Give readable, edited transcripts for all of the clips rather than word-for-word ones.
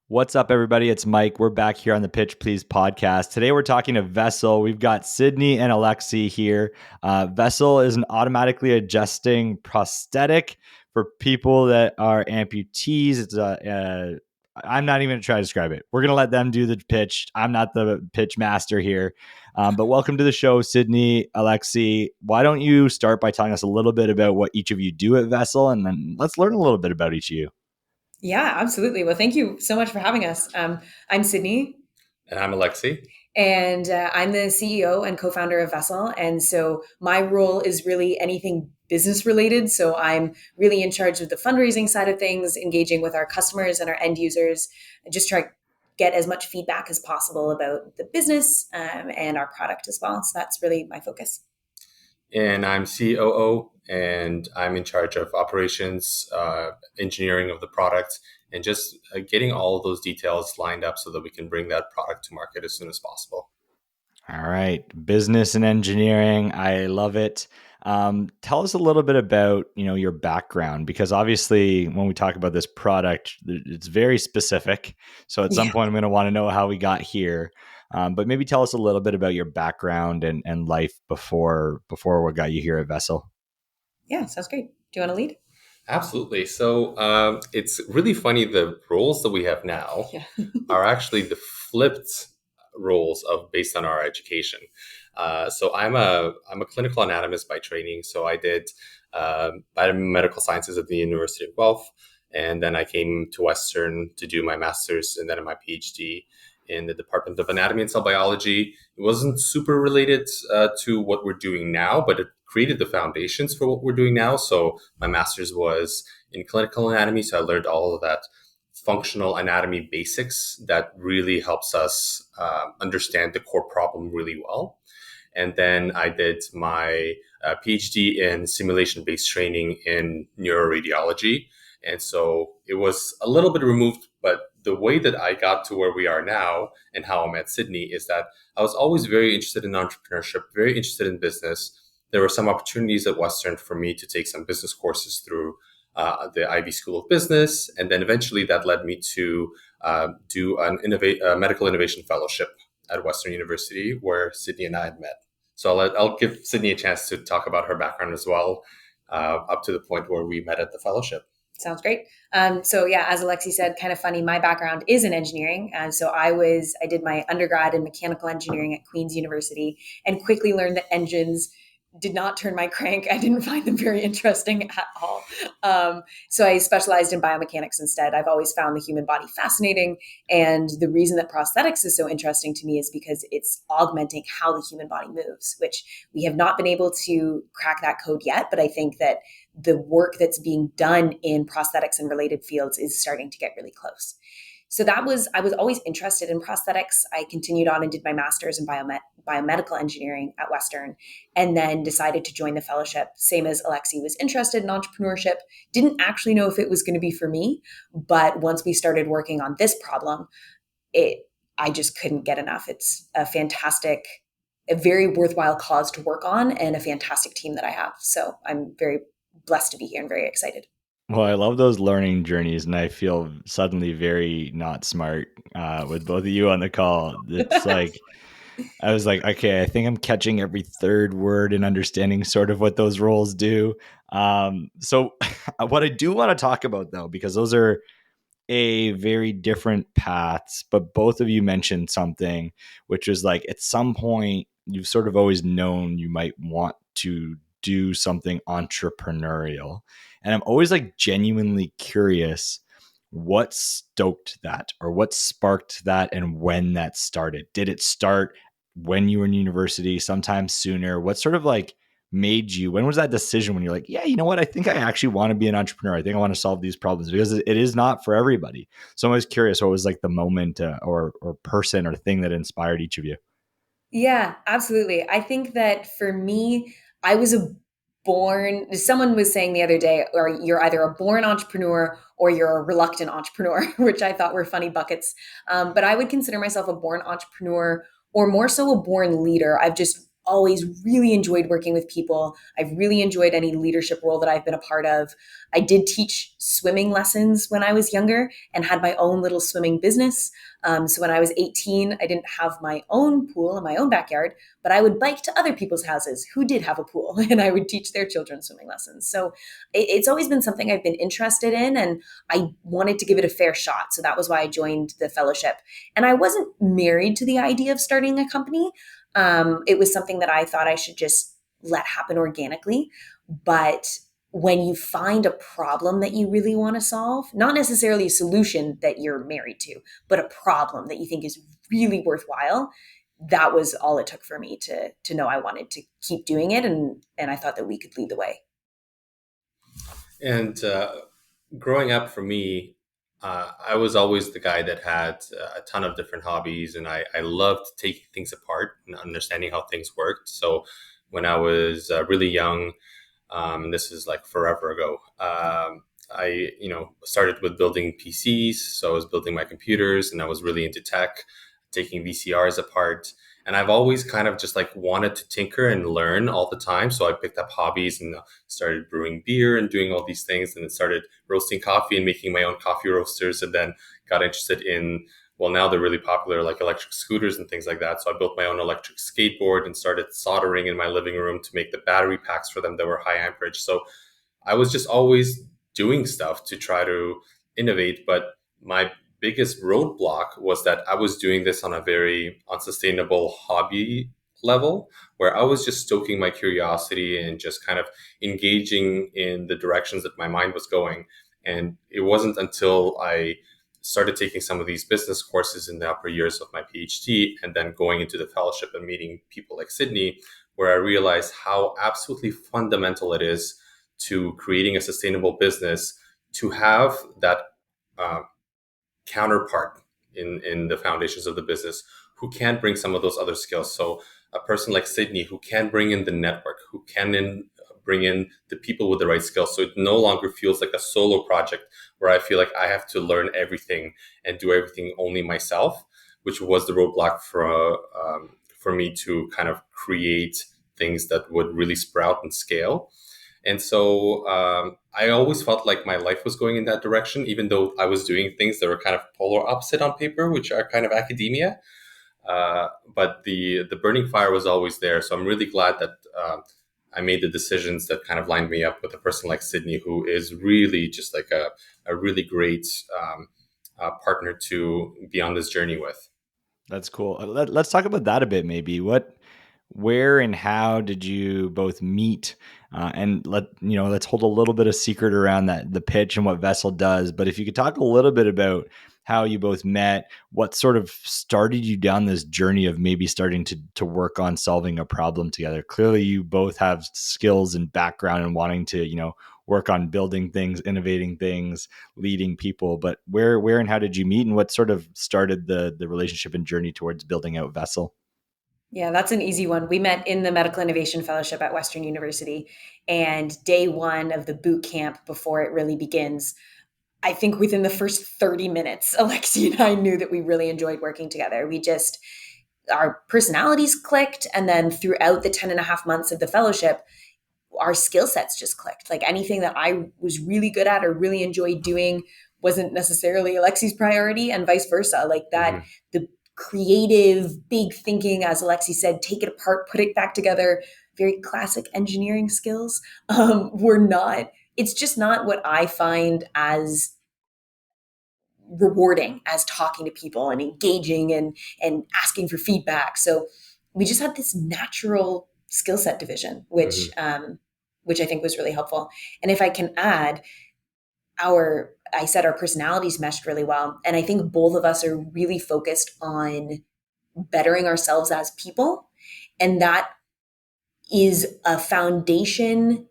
What's up, everybody? It's Mike. We're back here on the Pitch Please podcast. Today, we're talking to Vessl. We've got Sydney and Alexi here. Vessl is an automatically adjusting prosthetic for people that are amputees. I'm not even going to try to describe it. We're going to let them do the pitch. I'm not the pitch master here. But welcome to the show, Sydney, Alexi. Why don't you start by telling us a little bit about what each of you do at Vessl, and then let's learn a little bit about each of you. Yeah, absolutely. Well, thank you so much for having us. I'm Sydney, And I'm Alexi. and I'm the CEO and co-founder of Vessl. And so my role is really anything business related. So I'm really in charge of the fundraising side of things, engaging with our customers and our end users, and just try to get as much feedback as possible about the business and our product as well. So that's really my focus. And I'm COO, and I'm in charge of operations, engineering of the product, and just getting all of those details lined up so that we can bring that product to market as soon as possible. All right, business and engineering. I love it. Tell us a little bit about your background, because obviously when we talk about this product, it's very specific. So at some Yeah, point, I'm going to want to know how we got here. But maybe tell us a little bit about your background and life before what got you here at Vessl. yeah, sounds great. Do you want to lead? Absolutely. So it's really funny. The roles that we have now Yeah. are actually the flipped roles of based on our education. So I'm a clinical anatomist by training. So I did biomedical sciences at the University of Guelph, and then I came to Western to do my master's and then my PhD in the Department of Anatomy and Cell Biology. It wasn't super related to what we're doing now, but it created the foundations for what we're doing now. So my master's was in clinical anatomy, so I learned all of that functional anatomy basics that really helps us understand the core problem really well. And then I did my PhD in simulation based training in neuroradiology. And so it was a little bit removed, but the way that I got to where we are now and how I'm at Sydney is that I was always very interested in entrepreneurship, very interested in business. There were some opportunities at Western for me to take some business courses through the Ivy School of Business. And then eventually that led me to do a medical innovation fellowship at Western University, where Sydney and I had met. So I'll give Sydney a chance to talk about her background as well, up to the point where we met at the fellowship. Sounds great. So yeah, as Alexi said, kind of funny. My background is in engineering, and so I did my undergrad in mechanical engineering at Queen's University, and quickly learned that engines did not turn my crank. I didn't find them very interesting at all. So I specialized in biomechanics instead. I've always found the human body fascinating, and the reason that prosthetics is so interesting to me is because it's augmenting how the human body moves, which we have not been able to crack that code yet. But I think that the work that's being done in prosthetics and related fields is starting to get really close. So I was always interested in prosthetics. I continued on and did my master's in biomedical engineering at Western, and then decided to join the fellowship. Same as Alexi, was interested in entrepreneurship, didn't actually know if it was going to be for me. But once we started working on this problem, I just couldn't get enough. It's a very worthwhile cause to work on, and a fantastic team that I have. So I'm very blessed to be here and very excited. Well, I love those learning journeys, and I feel suddenly very not smart with both of you on the call. It's like I was like, okay, I think I'm catching every third word and understanding sort of what those roles do. So, what I do want to talk about, though, because those are a very different paths, but both of you mentioned something, which is like at some point you've sort of always known you might want to do something entrepreneurial. And I'm always like genuinely curious what stoked that or what sparked that and when that started. Did it start when you were in university, sometime sooner? What sort of like made you, when was that decision when you're like, yeah, you know what, I think I actually want to be an entrepreneur, I think I want to solve these problems, because it is not for everybody. So I'm always curious, what was like the moment or person or thing that inspired each of you? Yeah, absolutely. I think that for me, I was someone was saying the other day, or you're either a born entrepreneur or you're a reluctant entrepreneur, which I thought were funny buckets. But I would consider myself a born entrepreneur, or more so a born leader. always really enjoyed working with people. I've really enjoyed any leadership role that I've been a part of. I did teach swimming lessons when I was younger and had my own little swimming business. So when I was 18, I didn't have my own pool in my own backyard, but I would bike to other people's houses who did have a pool and I would teach their children swimming lessons. So it's always been something I've been interested in, and I wanted to give it a fair shot. So that was why I joined the fellowship. And I wasn't married to the idea of starting a company. It was something that I thought I should just let happen organically. But when you find a problem that you really want to solve, not necessarily a solution that you're married to, but a problem that you think is really worthwhile, that was all it took for me to know I wanted to keep doing it. And I thought that we could lead the way. And growing up for me, I was always the guy that had a ton of different hobbies, and I loved taking things apart and understanding how things worked. So when I was really young, this is like forever ago, I started with building PCs. So I was building my computers, and I was really into tech, taking VCRs apart. And I've always kind of just like wanted to tinker and learn all the time. So I picked up hobbies and started brewing beer and doing all these things, and then started roasting coffee and making my own coffee roasters, and then got interested in, well, now they're really popular, like electric scooters and things like that. So I built my own electric skateboard and started soldering in my living room to make the battery packs for them that were high amperage. So I was just always doing stuff to try to innovate. But my biggest roadblock was that I was doing this on a very unsustainable hobby level, where I was just stoking my curiosity and just kind of engaging in the directions that my mind was going. And it wasn't until I started taking some of these business courses in the upper years of my PhD, and then going into the fellowship and meeting people like Sydney, where I realized how absolutely fundamental it is to creating a sustainable business to have that uh, counterpart in the foundations of the business who can bring some of those other skills. So a person like Sydney who can bring in the network, who can bring in the people with the right skills. So it no longer feels like a solo project where I feel like I have to learn everything and do everything only myself, which was the roadblock for me to kind of create things that would really sprout and scale. And so I always felt like my life was going in that direction, even though I was doing things that were kind of polar opposite on paper, which are kind of academia. But the burning fire was always there. So I'm really glad that I made the decisions that kind of lined me up with a person like Sydney, who is really just like a really great partner to be on this journey with. That's cool. Let's talk about that a bit, maybe. Where and how did you both meet? And let's hold a little bit of secret around the pitch and what Vessl does. But if you could talk a little bit about how you both met, what sort of started you down this journey of maybe starting to work on solving a problem together. Clearly, you both have skills and background and wanting to, work on building things, innovating things, leading people. But where and how did you meet, and what sort of started the relationship and journey towards building out Vessl? Yeah, that's an easy one. We met in the Medical Innovation Fellowship at Western University, and day one of the boot camp before it really begins, I think within the first 30 minutes, Alexi and I knew that we really enjoyed working together. Our personalities clicked. And then throughout the 10 and a half months of the fellowship, our skill sets just clicked. Like anything that I was really good at or really enjoyed doing wasn't necessarily Alexi's priority, and vice versa. Like that, Mm-hmm. the creative, big thinking, as Alexi said, take it apart, put it back together, very classic engineering skills, were not, it's just not what I find as rewarding as talking to people and engaging and asking for feedback. So we just had this natural skill set division, Mm-hmm. which I think was really helpful. And if I can add, I said our personalities meshed really well. And I think both of us are really focused on bettering ourselves as people. And that is a foundation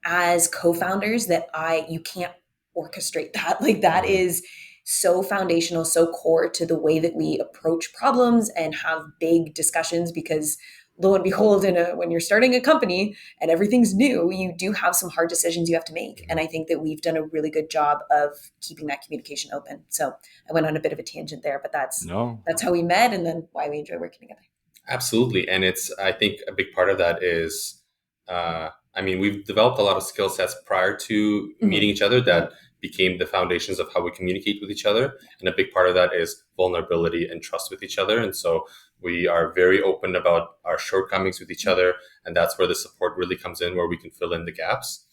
as co-founders that you can't orchestrate that. Like that Mm-hmm. is so foundational, so core to the way that we approach problems and have big discussions, because lo and behold, when you're starting a company and everything's new, you do have some hard decisions you have to make. And I think that we've done a really good job of keeping that communication open. So I went on a bit of a tangent there, but that's No. how we met, and then why we enjoy working together. Absolutely. And I think a big part of that is, I mean, we've developed a lot of skill sets prior to meeting each other that became the foundations of how we communicate with each other. And a big part of that is vulnerability and trust with each other. And so we are very open about our shortcomings with each other. And that's where the support really comes in, where we can fill in the gaps.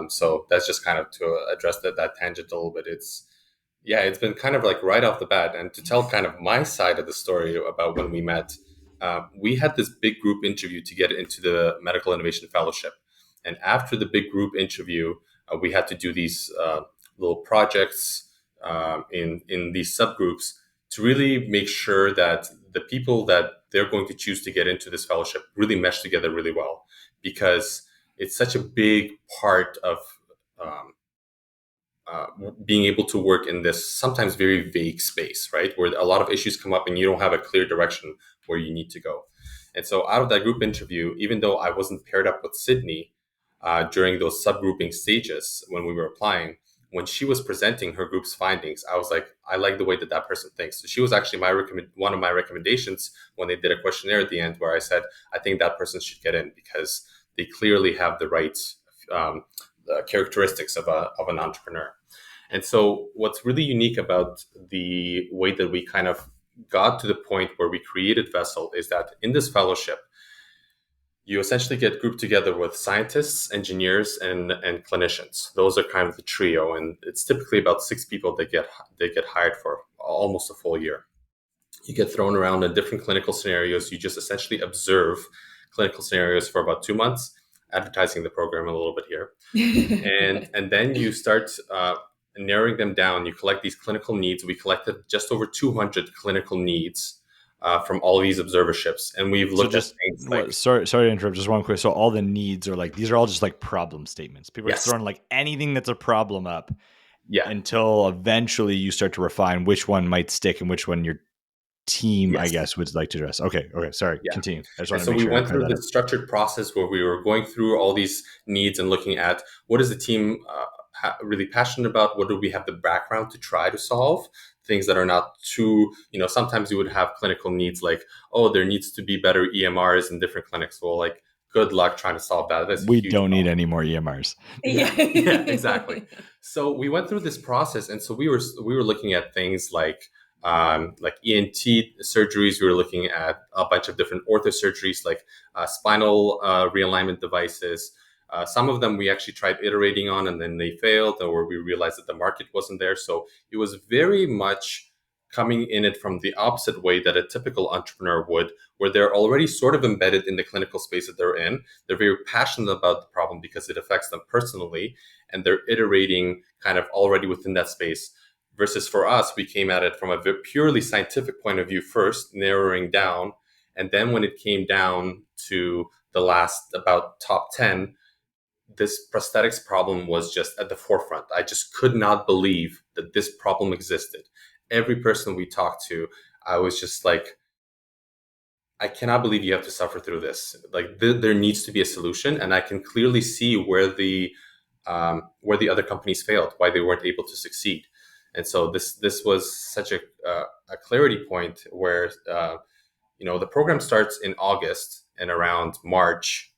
So that's just kind of to address that tangent a little bit. Yeah, it's been kind of like right off the bat. And to tell kind of my side of the story about when we met, we had this big group interview to get into the Medical Innovation Fellowship. And after the big group interview, we had to do these little projects in these subgroups to really make sure that the people that they're going to choose to get into this fellowship really mesh together really well, because it's such a big part of um, being able to work in this sometimes very vague space, right? Where a lot of issues come up and you don't have a clear direction where you need to go. And so out of that group interview, even though I wasn't paired up with Sydney during those subgrouping stages when we were applying, when she was presenting her group's findings, I was like, I like the way that that person thinks. So she was actually one of my recommendations when they did a questionnaire at the end, where I said, I think that person should get in because they clearly have the right characteristics of an entrepreneur. And so, what's really unique about the way that we kind of got to the point where we created Vessl is that in this fellowship, you essentially get grouped together with scientists, engineers, and clinicians. Those are kind of the trio, and it's typically about 6 people that get hired for almost a full year. You get thrown around in different clinical scenarios. You just essentially observe clinical scenarios for about 2 months, advertising the program a little bit here, and then you start narrowing them down. You collect these clinical needs. We collected just over 200 clinical needs from all these observerships, and we've So looked at just things like sorry to interrupt. Just one quick. So all the needs are like these are all just like problem statements. People are just yes, throwing like anything that's a problem up yeah, until eventually you start to refine which one might stick and which one your team, I yes. guess, would like to address. Okay. Sorry. Yeah. Continue. I just And want to so make we sure I went clear through that this up. structured process where we were going through all these needs and looking at what is the team really passionate about? What do we have the background to try to solve? Things that are not too, sometimes you would have clinical needs like, oh, there needs to be better EMRs in different clinics. Well, like, good luck trying to solve that. That's a We huge don't need problem. any more EMRs. Yeah, yeah, exactly. So we went through this process, and so we were looking at things like ENT surgeries. We were looking at a bunch of different ortho surgeries, like spinal realignment devices. Some of them we actually tried iterating on, and then they failed, or we realized that the market wasn't there. So it was very much coming in it from the opposite way that a typical entrepreneur would, where they're already sort of embedded in the clinical space that they're in. They're very passionate about the problem because it affects them personally, and they're iterating kind of already within that space. Versus for us, we came at it from a purely scientific point of view first, narrowing down. And then when it came down to the last about top 10, this prosthetics problem was just at the forefront. I just could not believe that this problem existed. Every person we talked to, I was just like, I cannot believe you have to suffer through this. Like there needs to be a solution, and I can clearly see where the other companies failed, why they weren't able to succeed. And so this was such a clarity point where the program starts in August, and around March,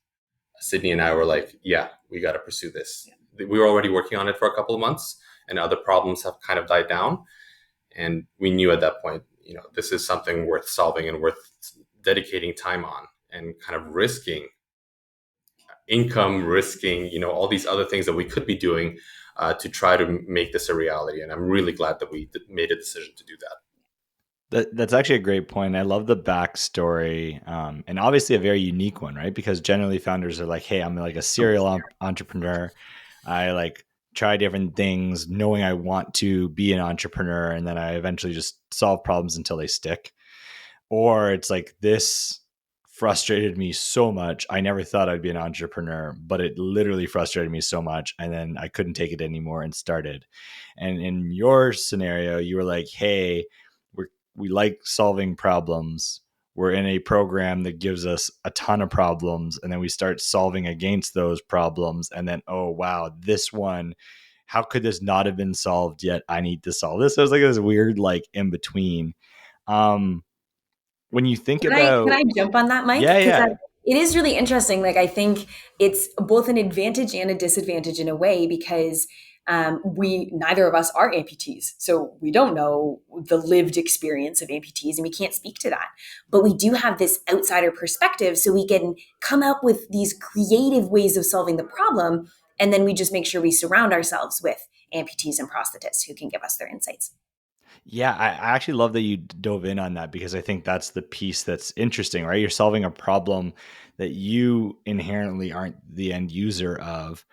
Sydney and I were like, yeah, we got to pursue this. Yeah. We were already working on it for a couple of months, and other problems have kind of died down. And we knew at that point, this is something worth solving and worth dedicating time on and kind of risking income, risking, all these other things that we could be doing to try to make this a reality. And I'm really glad that we made a decision to do that. That's actually a great point. I love the backstory, and obviously a very unique one, right? Because generally founders are like, "Hey, I'm like a serial entrepreneur. I like try different things, knowing I want to be an entrepreneur, and then I eventually just solve problems until they stick." Or it's like, this frustrated me so much. I never thought I'd be an entrepreneur, but it literally frustrated me so much. And then I couldn't take it anymore and started. And in your scenario, you were like, hey, we like solving problems. We're in a program that gives us a ton of problems. And then we start solving against those problems. And then, oh, wow, this one, how could this not have been solved yet? I need to solve this. So it was like this weird, like in between. Um, when you think Can about, I jump on that, Mike? yeah, Because yeah, it is really interesting. Like I think it's both an advantage and a disadvantage in a way because we neither of us are amputees, so we don't know the lived experience of amputees, and we can't speak to that. But we do have this outsider perspective, so we can come up with these creative ways of solving the problem, and then we just make sure we surround ourselves with amputees and prosthetists who can give us their insights. yeah. I actually love that you dove in on that because I think that's the piece that's interesting, right? You're solving a problem that you inherently aren't the end user of.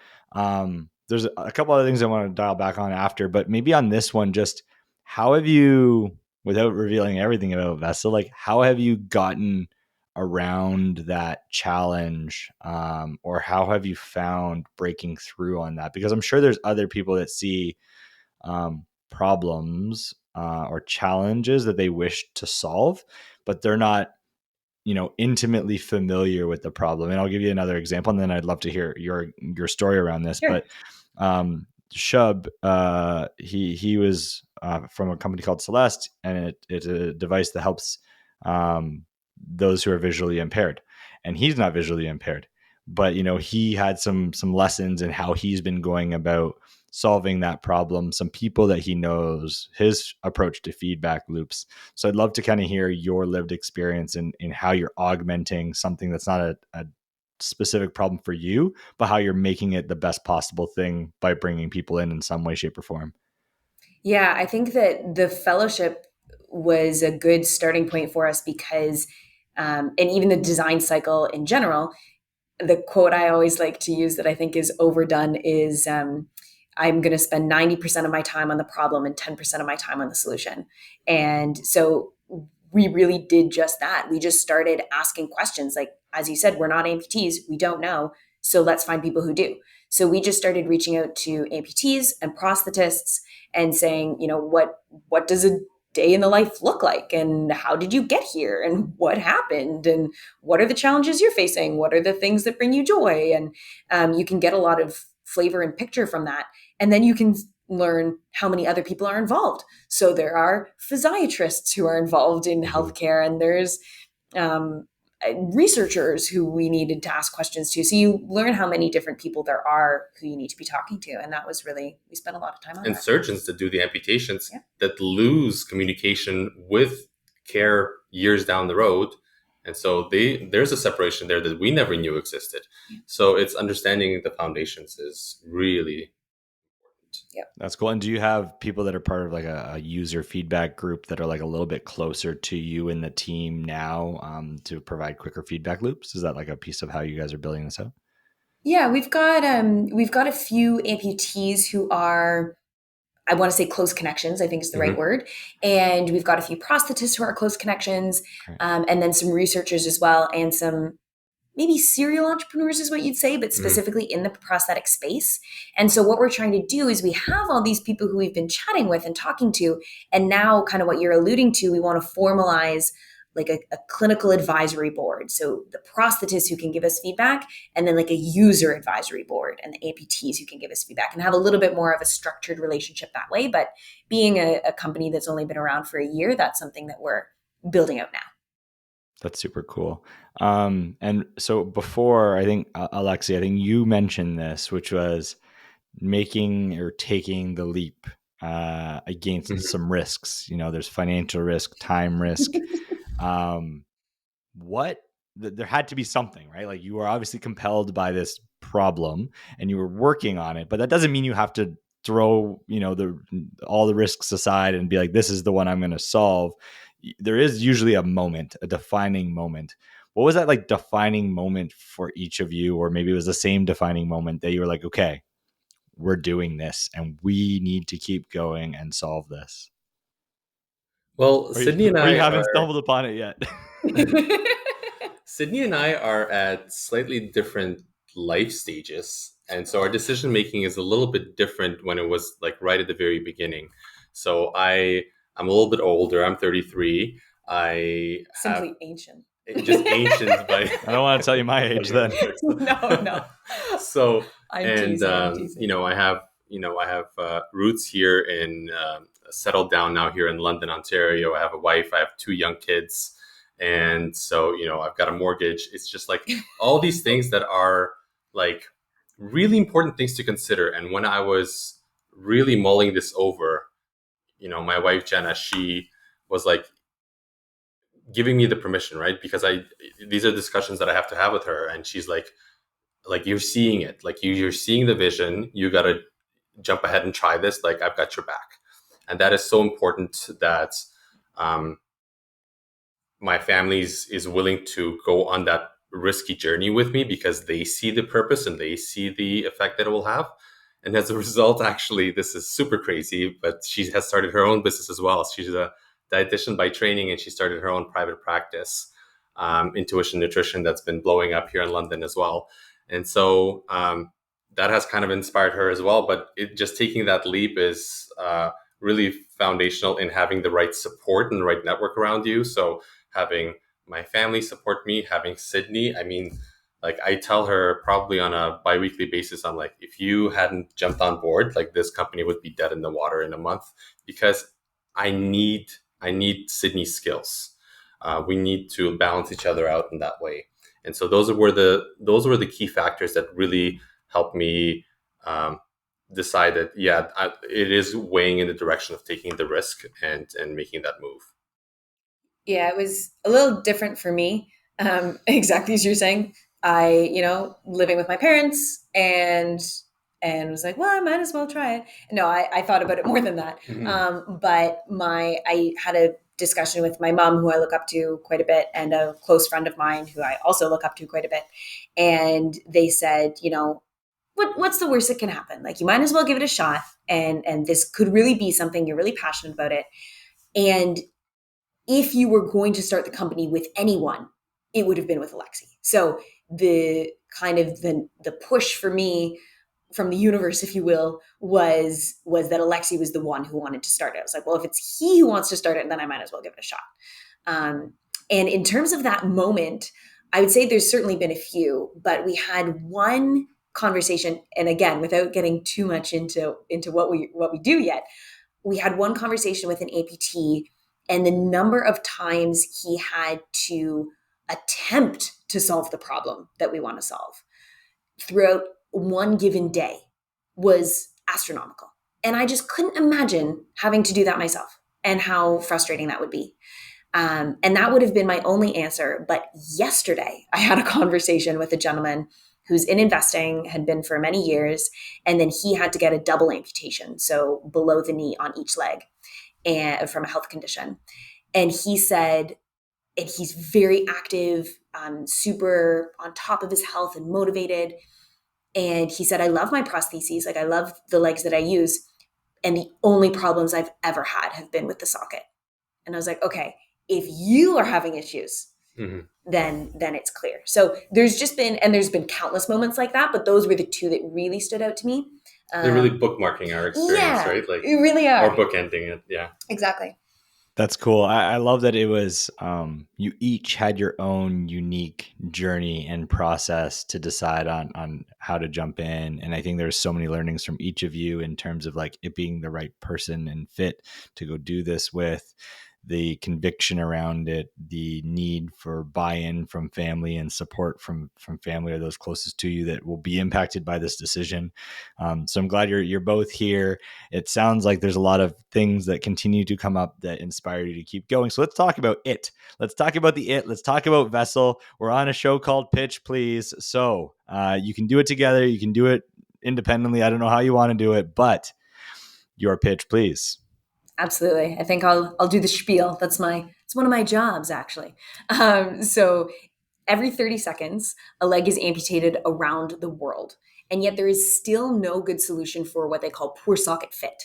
There's a couple other things I want to dial back on after, but maybe on this one, just how have you, without revealing everything about Vessel, like how have you gotten around that challenge, or how have you found breaking through on that? Because I'm sure there's other people that see problems or challenges that they wish to solve, but they're not, intimately familiar with the problem. And I'll give you another example, and then I'd love to hear your story around this. Sure. But Shub, he was from a company called Celeste, and it's a device that helps those who are visually impaired. And he's not visually impaired, but he had some lessons in how he's been going about solving that problem, some people that he knows, his approach to feedback loops. So I'd love to kind of hear your lived experience in how you're augmenting something that's not a specific problem for you, but how you're making it the best possible thing by bringing people in some way, shape, or form. Yeah, I think that the fellowship was a good starting point for us because, and even the design cycle in general, the quote I always like to use that I think is overdone is I'm going to spend 90% of my time on the problem and 10% of my time on the solution. And so we really did just that. We just started asking questions. Like, as you said, we're not amputees, we don't know. So let's find people who do. So we just started reaching out to amputees and prosthetists and saying, what does a day in the life look like? And how did you get here? And what happened? And what are the challenges you're facing? What are the things that bring you joy? And you can get a lot of flavor and picture from that. And then you can learn how many other people are involved. So there are physiatrists who are involved in Mhm. healthcare, and there's um, researchers who we needed to ask questions to. So you learn how many different people there are who you need to be talking to. And that was really, we spent a lot of time on And that. surgeons that do the amputations Yeah. that lose communication with care years down the road. And so there's a separation there that we never knew existed. So it's understanding the foundations is really important. Yeah. That's cool. And do you have people that are part of like a user feedback group that are like a little bit closer to you in the team now, to provide quicker feedback loops? Is that like a piece of how you guys are building this out? Yeah, we've got a few amputees who are, I want to say, close connections, I think is the right Mhm. word. And we've got a few prosthetists who are close connections, Great. and then some researchers as well, and some maybe serial entrepreneurs is what you'd say, but Mhm. specifically in the prosthetic space. And so what we're trying to do is we have all these people who we've been chatting with and talking to, and now kind of what you're alluding to, we want to formalize like a clinical advisory board. So the prosthetists who can give us feedback, and then like a user advisory board and the amputees who can give us feedback, and have a little bit more of a structured relationship that way. But being a company that's only been around for a year, that's something that we're building out now. That's super cool. And so before, I think, Alexi, I think you mentioned this, which was making or taking the leap against Mhm. some risks. There's financial risk, time risk. Um, what there had to be something, right? Like you were obviously compelled by this problem and you were working on it, but that doesn't mean you have to throw, all the risks aside and be like, this is the one I'm going to solve. There is usually a moment, a defining moment. What was that like defining moment for each of you? Or maybe it was the same defining moment that you were like, okay, we're doing this and we need to keep going and solve this. Well, Or you, Sydney and or you I haven't are stumbled upon it yet. Sydney and I are at slightly different life stages. And so our decision making is a little bit different when it was like right at the very beginning. So I'm a little bit older. I'm 33. I have Simply ancient. just ancient by I don't want to tell you my age then. No, no. so I'm and teasing. I'm teasing. I have roots here in settled down now here in London, Ontario. I have a wife. I have two young kids, And so, you know, I've got a mortgage. It's just like all these things that are like really important things to consider. And when I was really mulling this over, you know, my wife Jenna, she was like giving me the permission, right? Because these are discussions that I have to have with her, and she's like you're seeing it, like you're seeing the vision. You got to jump ahead and try this. Like I've got your back, and that is so important that um, my family is willing to go on that risky journey with me because they see the purpose and they see the effect that it will have. And as a result, actually, this is super crazy, but she has started her own business as well. She's a dietitian by training, and she started her own private practice, Intuition Nutrition, that's been blowing up here in London as well. And so that has kind of inspired her as well. But just taking that leap is really foundational in having the right support and the right network around you. So having my family support me, having Sydney. I mean, like I tell her probably on a biweekly basis, I'm like, if you hadn't jumped on board, like this company would be dead in the water in a month, because I need Sydney's skills. We need to balance each other out in that way. And so those were the key factors that really helped me decide that it is weighing in the direction of taking the risk and making that move. Yeah, it was a little different for me. Exactly as you're saying. I, living with my parents and was like, well, I might as well try it. No, I thought about it more than that. But I had a discussion with my mom, who I look up to quite a bit, and a close friend of mine who I also look up to quite a bit. And they said, what's the worst that can happen? Like, you might as well give it a shot. And this could really be something, you're really passionate about it. And if you were going to start the company with anyone, it would have been with Alexi. So the kind of the push for me from the universe, if you will, was that Alexi was the one who wanted to start it. I was like, well, if it's he who wants to start it, then I might as well give it a shot. And in terms of that moment, I would say there's certainly been a few, but we had one conversation, and again, without getting too much into what we do yet, we had one conversation with an amputee, and the number of times he had to attempt to solve the problem that we want to solve throughout one given day was astronomical. And I just couldn't imagine having to do that myself and how frustrating that would be. And that would have been my only answer. But yesterday, I had a conversation with a gentleman who's in investing, had been for many years, and then he had to get a double amputation, so below the knee on each leg, and from a health condition. And he said, and he's very active, super on top of his health and motivated. And he said, I love my prostheses. Like, I love the legs that I use. And the only problems I've ever had have been with the socket. And I was like, okay, if you are having issues, then it's clear. So there's been countless moments like that, but those were the two that really stood out to me. They're really bookmarking our experience, right? Like, you really are. Or bookending it. Yeah, exactly. That's cool. I love that it was you each had your own unique journey and process to decide on how to jump in. And I think there's so many learnings from each of you in terms of like it being the right person and fit to go do this with, the conviction around it, the need for buy-in from family and support from family or those closest to you that will be impacted by this decision. So I'm glad you're both here. It sounds like there's a lot of things that continue to come up that inspire you to keep going. So let's talk about it. Let's talk about Let's talk about Vessl. We're on a show called Pitch Please. So you can do it together. You can do it independently. I don't know how you want to do it, but your pitch, please. Absolutely. I think I'll do the spiel. It's one of my jobs, actually. So every 30 seconds, a leg is amputated around the world. And yet there is still no good solution for what they call poor socket fit.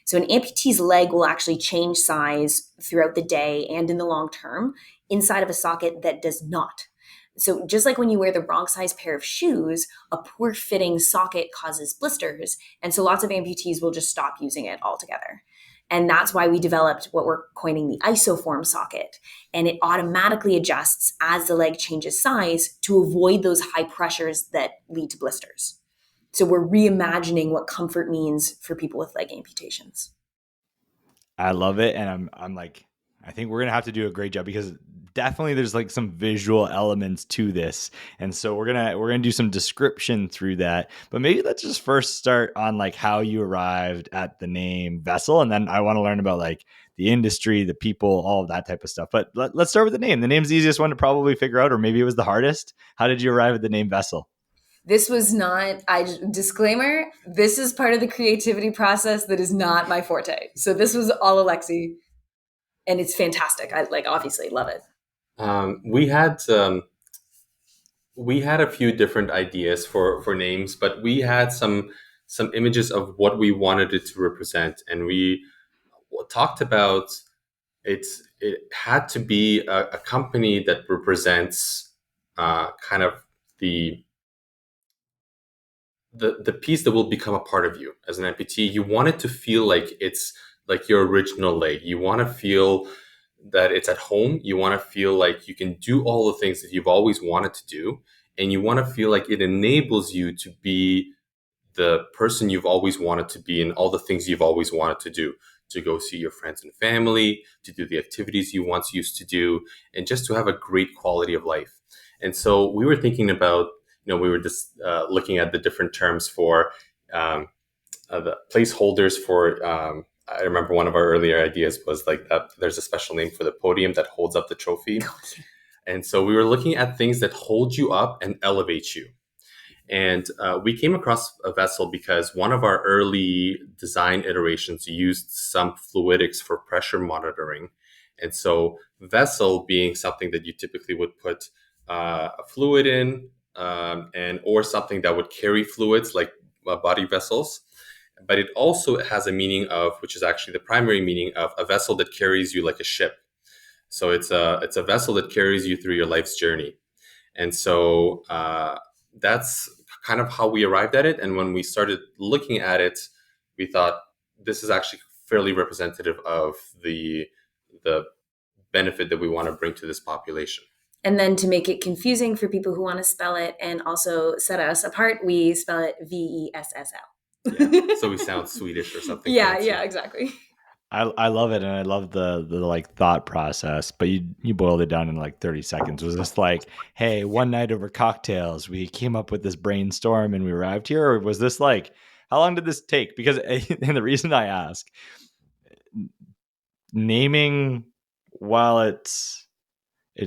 So an amputee's leg will actually change size throughout the day and in the long term inside of a socket that does not. So just like when you wear the wrong size pair of shoes, a poor fitting socket causes blisters. And so lots of amputees will just stop using it altogether. And that's why we developed what we're coining the isoform socket. And it automatically adjusts as the leg changes size to avoid those high pressures that lead to blisters. So we're reimagining what comfort means for people with leg amputations. I love it. And I'm like, I think we're going to have to do a great job because definitely there's like some visual elements to this, and so we're gonna do some description through that. But maybe let's just first start on like how you arrived at the name Vessl, and then I want to learn about like the industry, the people, all of that type of stuff. But let's start with the name. The name's the easiest one to probably figure out, or maybe it was the hardest. How did you arrive at the name Vessl? This was not, disclaimer, this is part of the creativity process that is not my forte. So this was all Alexi, and it's fantastic. I like obviously love it. Um, we had we had a few different ideas for names, but we had some images of what we wanted it to represent, and we talked about it had to be a company that represents kind of the the piece that will become a part of you as an amputee. You want it to feel like it's like your original leg. You want to feel that it's at home. You want to feel like you can do all the things that you've always wanted to do, and you want to feel like it enables you to be the person you've always wanted to be and all the things you've always wanted to do, to go see your friends and family, to do the activities you once used to do, and just to have a great quality of life. And so we were thinking about, we were just looking at the different terms for um, the placeholders for. I remember one of our earlier ideas was like that. There's a special name for the podium that holds up the trophy. And so we were looking at things that hold you up and elevate you. And we came across a Vessl because one of our early design iterations used some fluidics for pressure monitoring. And so Vessl being something that you typically would put a fluid in, and or something that would carry fluids like body vessels. But it also has a meaning of, which is actually the primary meaning of, a vessel that carries you like a ship. So it's a vessel that carries you through your life's journey. And so that's kind of how we arrived at it. And when we started looking at it, we thought this is actually fairly representative of the benefit that we want to bring to this population. And then to make it confusing for people who want to spell it and also set us apart, we spell it Vessl. Yeah, so we sound Swedish or something. Yeah, fancy. yeah, exactly. I love it, and I love the like thought process. But you boiled it down in like 30 seconds. Was this like, hey, one night over cocktails, we came up with this brainstorm and we arrived here, or was this like, how long did this take? Because and the reason I ask, naming, while it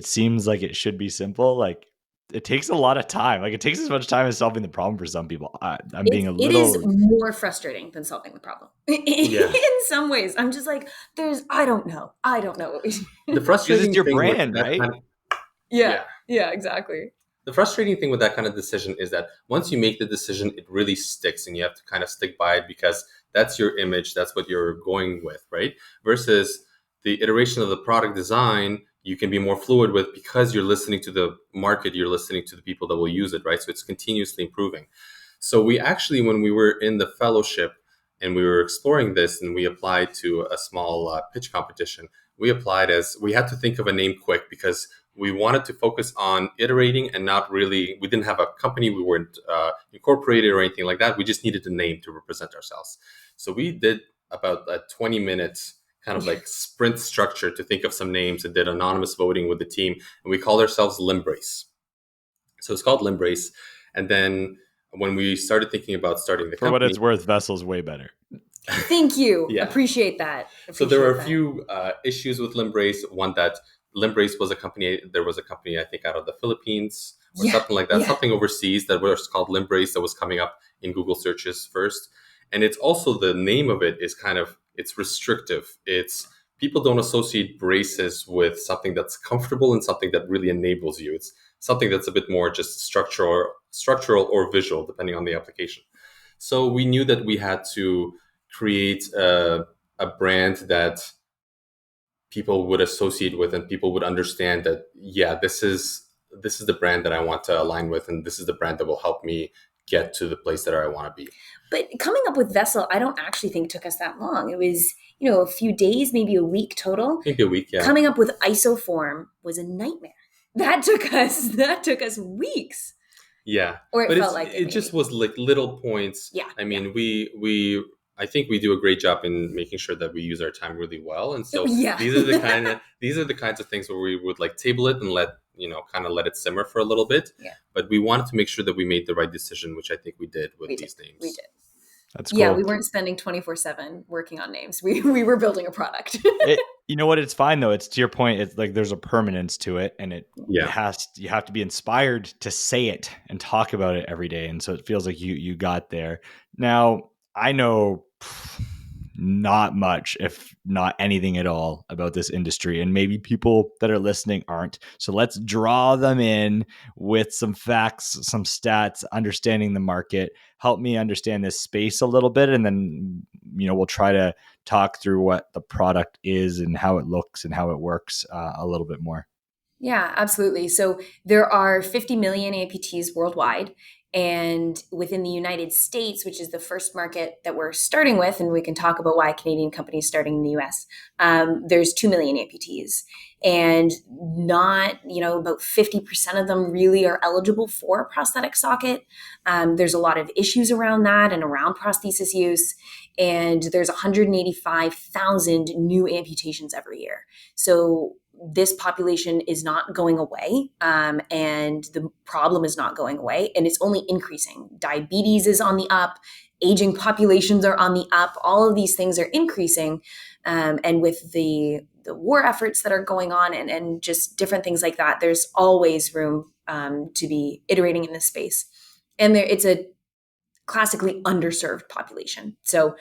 seems like it should be simple, like it takes a lot of time. Like it takes as much time as solving the problem for some people. I'm being a It is little. more frustrating than solving the problem. Yeah. In some ways, I'm just like, I don't know what we do. The Because frustrating it's your thing with brand, that right? kind of, Yeah, exactly. the frustrating thing with that kind of decision is that once you make the decision, it really sticks, and you have to kind of stick by it because that's your image, that's what you're going with, right? Versus the iteration of the product design, you can be more fluid with because you're listening to the market, you're listening to the people that will use it, right? So it's continuously improving. So we actually, when we were in the fellowship and we were exploring this and we applied to a small pitch competition, we had to think of a name quick because we wanted to focus on iterating and not really, we didn't have a company, we weren't incorporated or anything like that. We just needed a name to represent ourselves. So we did about a 20-minute kind of like sprint structure to think of some names and did anonymous voting with the team. And we called ourselves Limbrace. So it's called Limbrace. And then when we started thinking about starting the For what company, it's worth, Vessel's way better. Thank you. Yeah. Appreciate that. So there were a few issues with Limbrace. One, that Limbrace was a company, there was a company, I think, out of the Philippines or something like that, something overseas that was called Limbrace that was coming up in Google searches first. And it's also, the name of it is kind of, it's restrictive. It's, people don't associate braces with something that's comfortable and something that really enables you. It's something that's a bit more just structural or visual, depending on the application. So we knew that we had to create a brand that people would associate with and people would understand that, yeah, this is the brand that I want to align with, and this is the brand that will help me get to the place that I want to be. But coming up with Vessl, I don't actually think took us that long. It was, a few days, maybe a week total. Maybe a week, yeah. Coming up with isoform was a nightmare. That took us weeks. Yeah. Or it but felt like it just was like little points. Yeah. I mean, we I think we do a great job in making sure that we use our time really well. And so Yeah. these are the kinds of things where we would like table it and kind of let it simmer for a little bit. Yeah. But we wanted to make sure that we made the right decision, which I think we did with these names. We did. That's cool. Yeah, we weren't spending 24/7 working on names. We were building a product. You know what? It's fine though. It's to your point. It's like there's a permanence to it, and you have to be inspired to say it and talk about it every day. And so it feels like you got there. Now I know not much, if not anything at all, about this industry, and maybe people that are listening aren't. So let's draw them in with some facts, some stats, understanding the market. Help me understand this space a little bit, and then we'll try to talk through what the product is and how it looks and how it works a little bit more. Yeah, absolutely. So there are 50 million amputees worldwide. And within the United States, which is the first market that we're starting with, and we can talk about why Canadian companies starting in the US, there's 2 million amputees. And not, about 50% of them really are eligible for a prosthetic socket. There's a lot of issues around that and around prosthesis use. And there's 185,000 new amputations every year. So this population is not going away, and the problem is not going away, and it's only increasing. Diabetes is on the up, aging populations are on the up. All of these things are increasing, and with the war efforts that are going on and just different things like that, there's always room to be iterating in this space. And it's a classically underserved population. So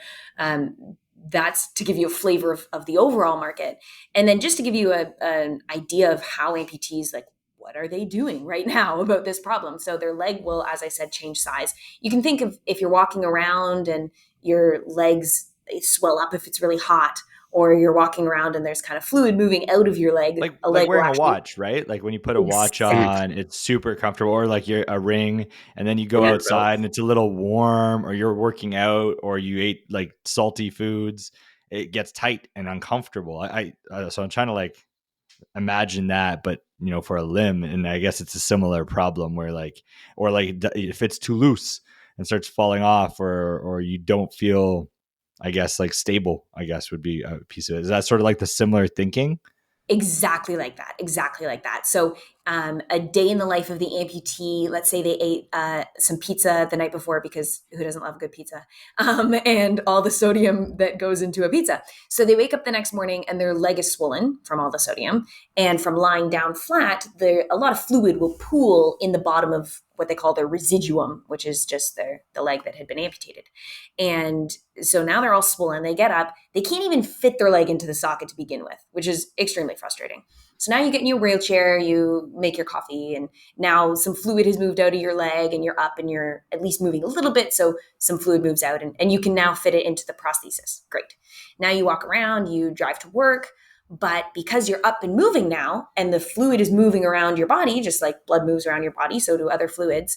that's to give you a flavor of the overall market. And then just to give you an idea of how amputees, like, what are they doing right now about this problem? So their leg will, as I said, change size. You can think of if you're walking around and your legs swell up if it's really hot, or you're walking around and there's kind of fluid moving out of your leg. Like leg wearing a watch, right? Like when you put a watch on, it's super comfortable, or like you're a ring, and then you go outside and it's a little warm, or you're working out, or you ate like salty foods. It gets tight and uncomfortable. So I'm trying to like imagine that, but for a limb, and I guess it's a similar problem where if it's too loose and starts falling off, or you don't feel, I guess, like stable, I guess would be a piece of it. Is that sort of like the similar thinking? Exactly like that. So a day in the life of the amputee, let's say they ate some pizza the night before, because who doesn't love good pizza, and all the sodium that goes into a pizza. So they wake up the next morning and their leg is swollen from all the sodium, and from lying down flat, a lot of fluid will pool in the bottom of what they call their residuum, which is just the leg that had been amputated. And so now they're all swollen. They get up. They can't even fit their leg into the socket to begin with, which is extremely frustrating. So now you get in your wheelchair, you make your coffee, and now some fluid has moved out of your leg, and you're up and you're at least moving a little bit. So some fluid moves out, and you can now fit it into the prosthesis. Great. Now you walk around, you drive to work. But because you're up and moving now, and the fluid is moving around your body, just like blood moves around your body, so do other fluids.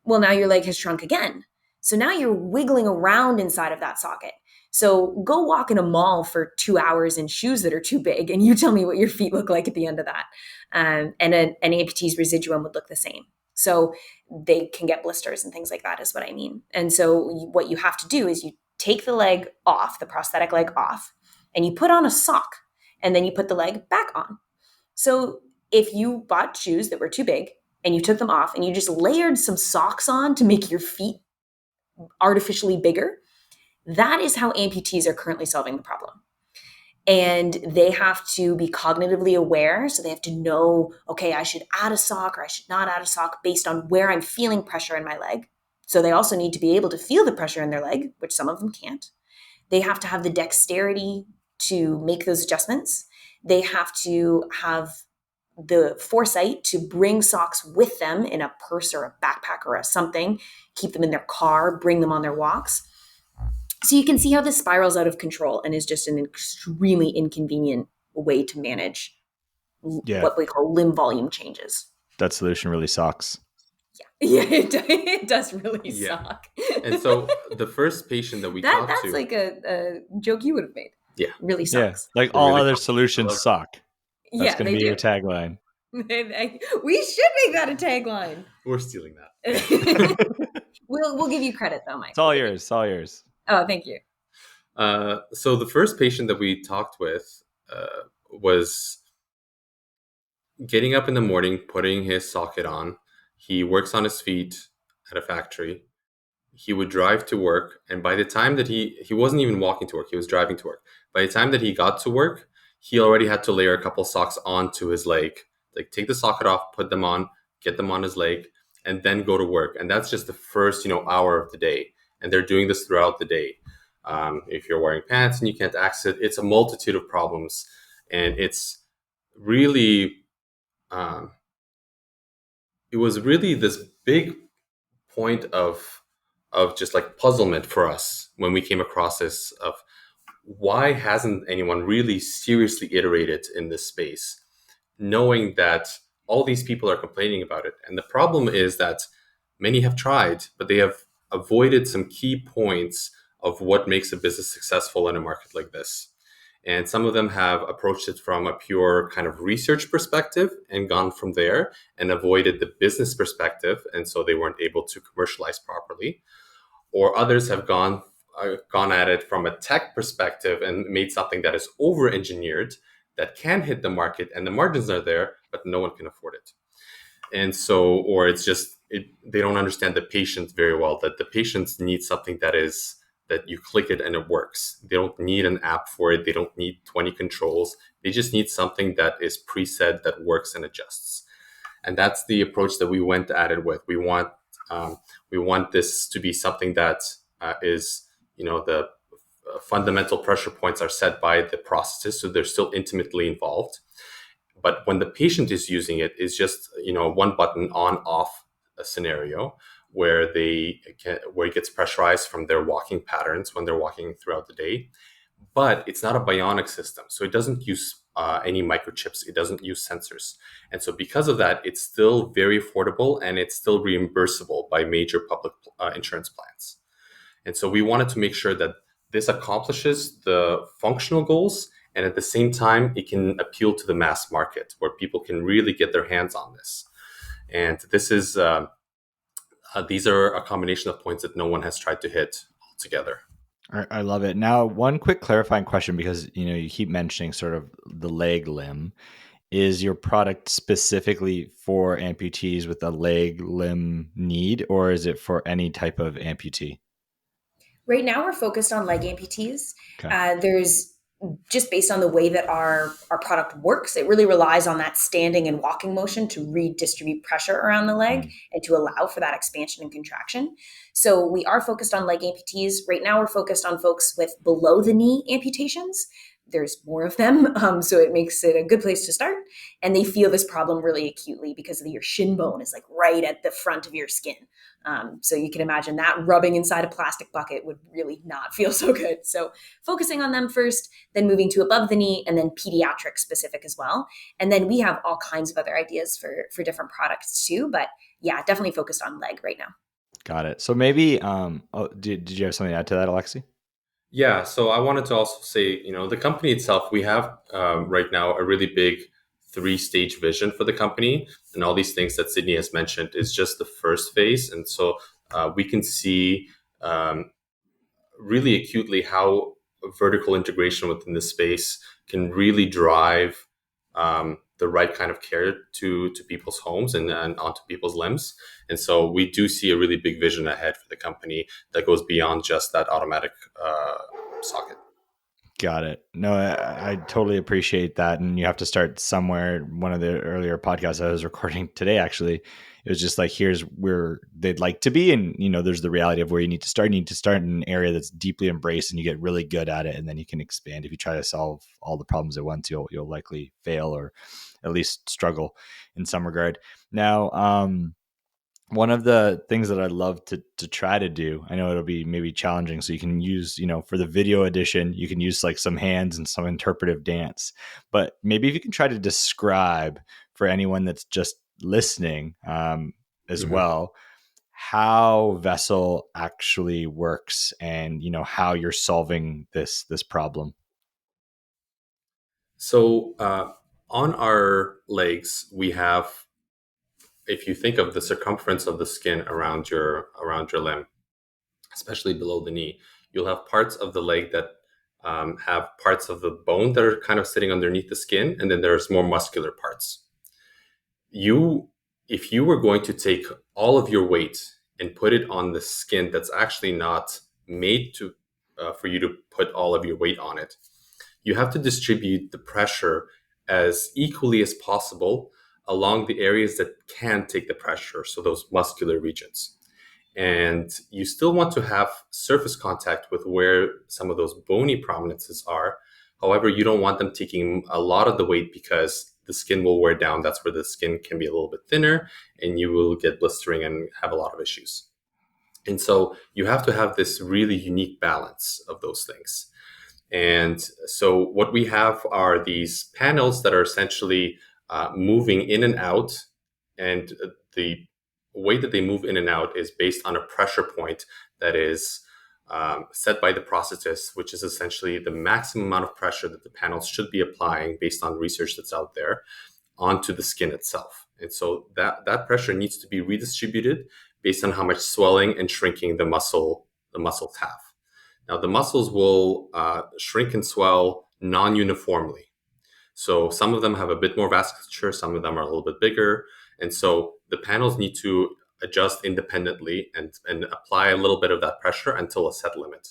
Well, now your leg has shrunk again. So now you're wiggling around inside of that socket. So go walk in a mall for 2 hours in shoes that are too big, and you tell me what your feet look like at the end of that. And an amputee's residuum would look the same. So they can get blisters and things like that is what I mean. And so what you have to do is you take the leg off, the prosthetic leg off, and you put on a sock. And then you put the leg back on. So if you bought shoes that were too big and you took them off and you just layered some socks on to make your feet artificially bigger, that is how amputees are currently solving the problem. And they have to be cognitively aware. So they have to know, okay, I should add a sock or I should not add a sock based on where I'm feeling pressure in my leg. So they also need to be able to feel the pressure in their leg, which some of them can't. They have to have the dexterity to make those adjustments. They have to have the foresight to bring socks with them in a purse or a backpack or something, keep them in their car, bring them on their walks. So you can see how this spirals out of control and is just an extremely inconvenient way to manage what we call limb volume changes. That solution really sucks. Yeah, it does really suck. And so the first patient that we talked to... That's like a joke you would have made. Yeah. Really sucks. Yeah, like all other solutions suck. That's going to be your tagline. We should make that a tagline. We're stealing that. We'll give you credit though, Mike. It's all yours. It's all yours. Oh, thank you. So the first patient that we talked with was getting up in the morning, putting his socket on. He works on his feet at a factory. He would drive to work, and by the time that he wasn't even walking to work, he was driving to work. By the time that he got to work, he already had to layer a couple socks onto his leg. Like, take the socket off, put them on, get them on his leg, and then go to work. And that's just the first hour of the day, and they're doing this throughout the day. If you're wearing pants and you can't access it, it's a multitude of problems, and it's really um, it was really this big point of just like puzzlement for us when we came across this of why hasn't anyone really seriously iterated in this space, knowing that all these people are complaining about it. And the problem is that many have tried, but they have avoided some key points of what makes a business successful in a market like this. And some of them have approached it from a pure kind of research perspective and gone from there and avoided the business perspective. And so they weren't able to commercialize properly. Or others have gone at it from a tech perspective and made something that is over engineered that can hit the market and the margins are there, but no one can afford it. And so, or it's just they don't understand the patient very well, that the patients need something that you click it and it works. They don't need an app for it. They don't need 20 controls. They just need something that is preset, that works and adjusts. And that's the approach that we went at it with. We want this to be something that is, the fundamental pressure points are set by the prosthetist, so they're still intimately involved. But when the patient is using it, it's just one button on off a scenario where where it gets pressurized from their walking patterns when they're walking throughout the day. But it's not a bionic system, so it doesn't use any microchips. It doesn't use sensors, and so because of that, it's still very affordable and it's still reimbursable by major public insurance plans. And so we wanted to make sure that this accomplishes the functional goals, and at the same time, it can appeal to the mass market where people can really get their hands on this. And this is these are a combination of points that no one has tried to hit altogether. I love it. Now, one quick clarifying question, because you keep mentioning sort of the leg limb. Is your product specifically for amputees with a leg limb need, or is it for any type of amputee? Right now, we're focused on leg amputees. Okay. There's just based on the way that our product works, it really relies on that standing and walking motion to redistribute pressure around the leg and to allow for that expansion and contraction. So we are focused on leg amputees. Right now, we're focused on folks with below the knee amputations. There's more of them, so it makes it a good place to start. And they feel this problem really acutely because your shin bone is like right at the front of your skin. So you can imagine that rubbing inside a plastic bucket would really not feel so good. So focusing on them first, then moving to above the knee, and then pediatric specific as well. And then we have all kinds of other ideas for different products too. But yeah, definitely focused on leg right now. Got it. So maybe, did you have something to add to that, Alexi? Yeah, so I wanted to also say, the company itself, we have right now a really big three-stage vision for the company, and all these things that Sydney has mentioned is just the first phase. And so we can see really acutely how vertical integration within the space can really drive the right kind of care to people's homes and onto people's limbs. And so we do see a really big vision ahead for the company that goes beyond just that automatic socket. Got it. No, I totally appreciate that. And you have to start somewhere. One of the earlier podcasts I was recording today, actually, it was just like, here's where they'd like to be. And, there's the reality of where you need to start. You need to start in an area that's deeply embraced and you get really good at it. And then you can expand. If you try to solve all the problems at once, you'll likely fail or at least struggle in some regard. Now, one of the things that I'd love to try to do, I know it'll be maybe challenging. So you can use, for the video edition, you can use like some hands and some interpretive dance. But maybe if you can try to describe for anyone that's just listening as Mhm. well, how Vessl actually works and, how you're solving this problem. So on our legs, we have, if you think of the circumference of the skin around your limb, especially below the knee, you'll have parts of the leg that have parts of the bone that are kind of sitting underneath the skin, and then there's more muscular parts. If you were going to take all of your weight and put it on the skin that's actually not made to for you to put all of your weight on it, you have to distribute the pressure as equally as possible along the areas that can take the pressure, so those muscular regions. And you still want to have surface contact with where some of those bony prominences are. However, you don't want them taking a lot of the weight because the skin will wear down. That's where the skin can be a little bit thinner and you will get blistering and have a lot of issues. And so you have to have this really unique balance of those things. And so what we have are these panels that are essentially moving in and out. And the way that they move in and out is based on a pressure point that is set by the prosthetist, which is essentially the maximum amount of pressure that the panels should be applying based on research that's out there onto the skin itself. And so that pressure needs to be redistributed based on how much swelling and shrinking the muscles have. Now, the muscles will shrink and swell non-uniformly. So some of them have a bit more vasculature, some of them are a little bit bigger. And so the panels need to adjust independently and apply a little bit of that pressure until a set limit.